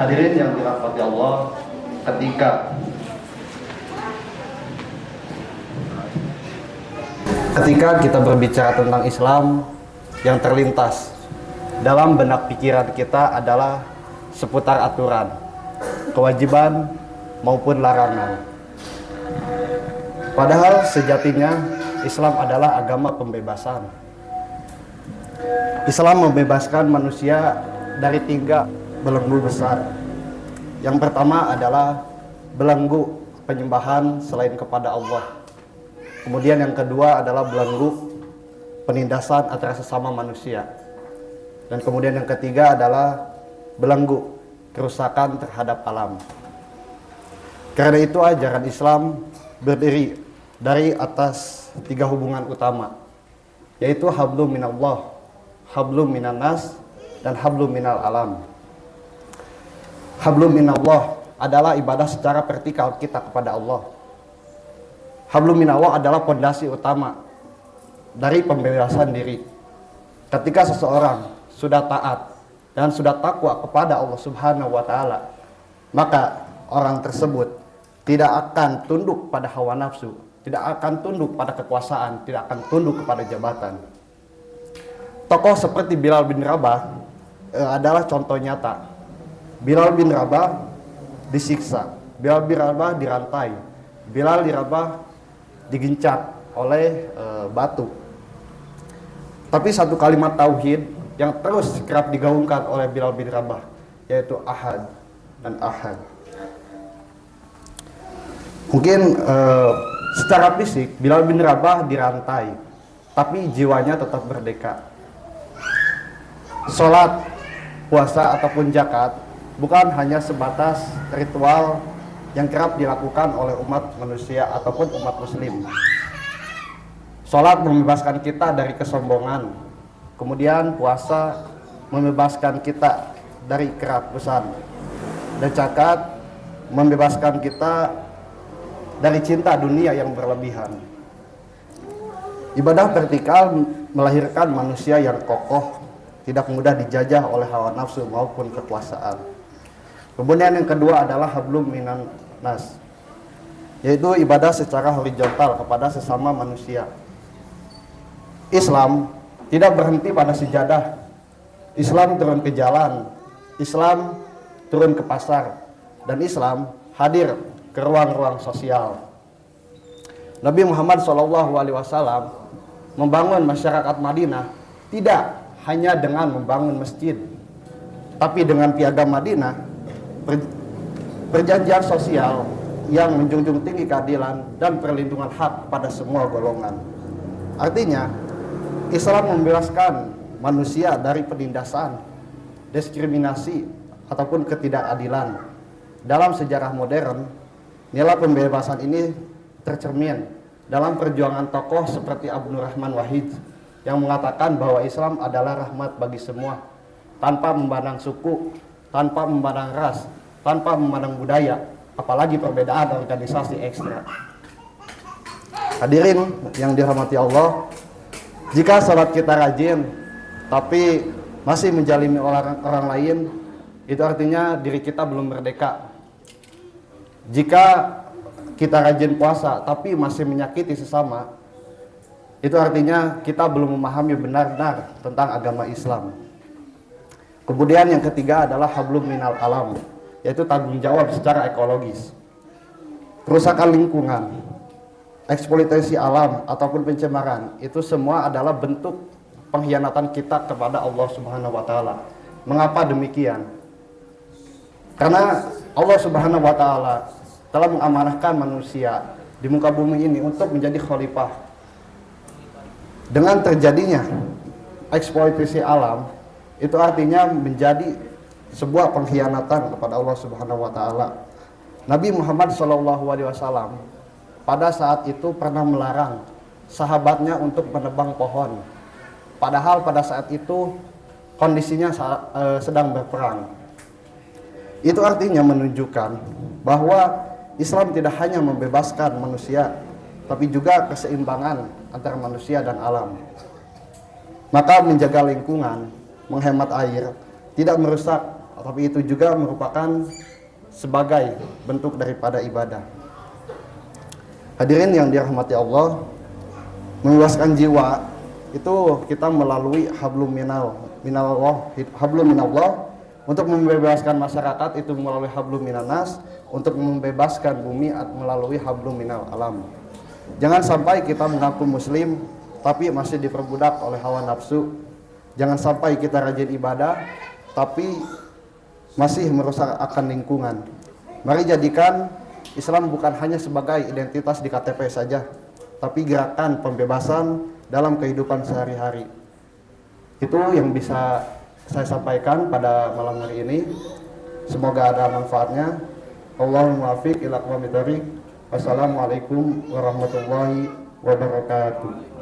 Hadirin yang dirahmati Allah, ketika kita berbicara tentang Islam, yang terlintas dalam benak pikiran kita adalah seputar aturan, kewajiban maupun larangan. Padahal sejatinya Islam adalah agama pembebasan. Islam membebaskan manusia dari 3 belenggu besar. Yang pertama adalah belenggu penyembahan selain kepada Allah. Kemudian yang kedua adalah belenggu penindasan antara sesama manusia. Dan kemudian yang ketiga adalah belenggu kerusakan terhadap alam. Karena itu ajaran Islam berdiri dari atas 3 hubungan utama, yaitu hablum minallah, hablum minan nas, dan hablum minal alam. Hablum minallah adalah ibadah secara vertikal kita kepada Allah. Hablum minallah adalah pondasi utama dari pembebasan diri. Ketika seseorang sudah taat dan sudah takwa kepada Allah Subhanahu wa taala, maka orang tersebut tidak akan tunduk pada hawa nafsu, tidak akan tunduk pada kekuasaan, tidak akan tunduk kepada jabatan. Tokoh seperti Bilal bin Rabah adalah contoh nyata. Bilal bin Rabah disiksa, Bilal bin Rabah dirantai, Bilal bin Rabah digencet oleh batu. Tapi satu kalimat tauhid yang terus kerap digaungkan oleh Bilal bin Rabah, yaitu ahad dan ahad. Mungkin secara fisik Bilal bin Rabah dirantai, tapi jiwanya tetap merdeka. Sholat, puasa ataupun zakat bukan hanya sebatas ritual yang kerap dilakukan oleh umat manusia ataupun umat muslim. Sholat membebaskan kita dari kesombongan. Kemudian puasa membebaskan kita dari kerakusan. Dan zakat membebaskan kita dari cinta dunia yang berlebihan. Ibadah vertikal melahirkan manusia yang kokoh, tidak mudah dijajah oleh hawa nafsu maupun kekuasaan. Kemudian yang kedua adalah hablum minan nas, yaitu ibadah secara horizontal kepada sesama manusia. Islam tidak berhenti pada sejadah. Islam turun ke jalan, Islam turun ke pasar, dan Islam hadir ke ruang-ruang sosial. Nabi Muhammad SAW membangun masyarakat Madinah tidak hanya dengan membangun masjid, tapi dengan piagam Madinah, perjanjian sosial yang menjunjung tinggi keadilan dan perlindungan hak pada semua golongan. Artinya, Islam membebaskan manusia dari penindasan, diskriminasi, ataupun ketidakadilan. Dalam sejarah modern, nilai pembebasan ini tercermin dalam perjuangan tokoh seperti Abdul Rahman Wahid yang mengatakan bahwa Islam adalah rahmat bagi semua, tanpa memandang suku, tanpa memandang ras, tanpa memandang budaya, apalagi perbedaan organisasi ekstra. Hadirin yang dirahmati Allah, jika sholat kita rajin tapi masih menjalimi orang lain, itu artinya diri kita belum merdeka. Jika kita rajin puasa tapi masih menyakiti sesama, itu artinya kita belum memahami benar-benar tentang agama Islam. Kemudian yang ketiga adalah hablum minal alam, yaitu tanggung jawab secara ekologis. Kerusakan lingkungan, eksploitasi alam ataupun pencemaran, itu semua adalah bentuk pengkhianatan kita kepada Allah Subhanahu wa taala. Mengapa demikian? Karena Allah Subhanahu wa taala telah mengamanahkan manusia di muka bumi ini untuk menjadi khalifah. Dengan terjadinya eksploitasi alam, itu artinya menjadi sebuah pengkhianatan kepada Allah Subhanahu wa taala. Nabi Muhammad SAW pada saat itu pernah melarang sahabatnya untuk menebang pohon. Padahal pada saat itu kondisinya sedang berperang. Itu artinya menunjukkan bahwa Islam tidak hanya membebaskan manusia, tapi juga keseimbangan antara manusia dan alam. Maka menjaga lingkungan, menghemat air, tidak merusak tapi itu juga merupakan sebagai bentuk daripada ibadah. Hadirin yang dirahmati Allah, membebaskan jiwa itu kita melalui hablum minallah untuk membebaskan masyarakat, itu melalui hablum minanas, untuk membebaskan bumi melalui hablum minal alam. Jangan sampai kita mengaku muslim tapi masih diperbudak oleh hawa nafsu. Jangan sampai kita rajin ibadah tapi masih merusak akan lingkungan. Mari jadikan Islam bukan hanya sebagai identitas di KTP saja, tapi gerakan pembebasan dalam kehidupan sehari-hari. Itu yang bisa saya sampaikan pada malam hari ini. Semoga ada manfaatnya. Allahumma muwaffiq ila aqwamit thoriq. Wassalamualaikum warahmatullahi wabarakatuh.